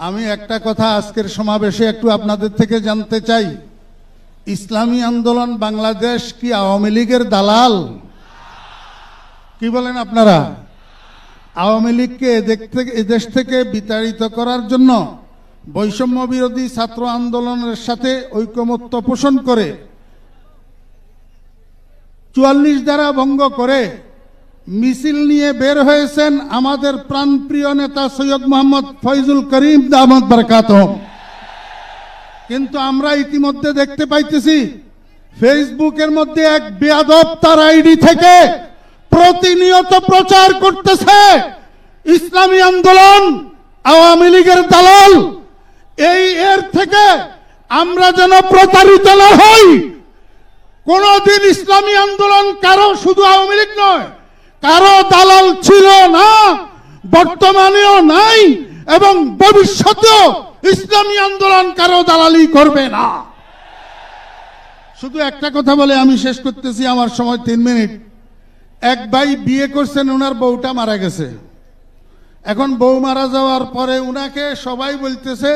আমি একটা কথা আজকের সমাবেশে একটু আপনাদের থেকে জানতে চাই, ইসলামী আন্দোলন বাংলাদেশ কি আওয়ামী লীগের দালাল? কি বলেন আপনারা? আওয়ামী লীগকে এদেশ থেকে বিতাড়িত করার জন্য বৈষম্য বিরোধী ছাত্র আন্দোলনের সাথে ঐকমত্য পোষণ করে ৪৪ ধারা ভঙ্গ করে মিছিল নিয়ে বের হয়েছেন আমাদের প্রাণপ্রিয় নেতা সৈয়দ মোহাম্মদ ফয়জুল করিম দামাত বরকাতুহু। কিন্তু আমরা ইতিমধ্যে দেখতে পাইতেছি ফেসবুকের মধ্যে এক বেয়াদব তার আইডি থেকে প্রতিনিয়ত প্রচার করতেছে ইসলামী আন্দোলন আওয়ামী লীগের দালাল। এর থেকে আমরা যেন প্রতারিত না হই। কোনদিন ইসলামী আন্দোলন কারো, শুধু আওয়ামী লীগ নয়, কারো দালাল ছিল না, বর্তমানেও নাই এবং ভবিষ্যতেও ইসলামী আন্দোলন কারো দালালি করবে না। শুধু একটা কথা বলে আমি শেষ করতেছি, আমার সময় 3 মিনিট। এক ভাই বিয়ে করছেন, ওনার বউটা মারা গেছে। এখন বউ মারা যাওয়ার পরে উনাকে সবাই বলতেছে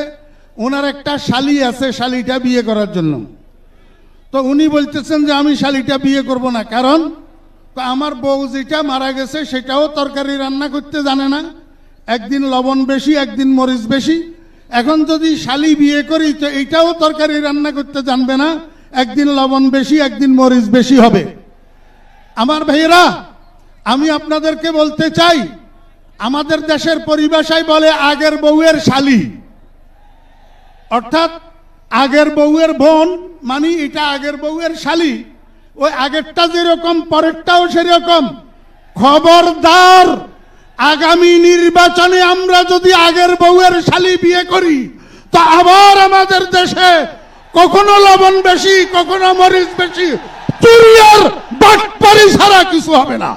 ওনার একটা শালি আছে, শালিটা বিয়ে করার জন্য। তো উনি বলতেছেন যে আমি শালিটা বিয়ে করব না, কারণ আমার বউ যেটা মারা গেছে সেটাও তরকারি রান্না করতে জানে না, একদিন লবণ বেশি একদিন মরিচ বেশি। এখন যদি শালি বিয়ে করি তো এইটাও তরকারি রান্না করতে জানবে না, একদিন লবণ বেশি একদিন মরিচ বেশি হবে। আমার ভাইয়েরা, আমি আপনাদেরকে বলতে চাই, আমাদের দেশের পরিভাষায় বলে আগের বউয়ের শালি, অর্থাৎ আগের বউয়ের বোন, মানে এটা আগের বউয়ের শালি। ওই আগেরটা যেরকম পরেরটাও সেরকম। খবরদার, আগামী নির্বাচনে আমরা যদি আগের বউয়ের শালি বিয়ে করি তো আবার আমাদের দেশে কখনো লবণ বেশি কখনো মরিচ বেশি, চুরি আর বাটপারি ছাড়া কিছু হবে না।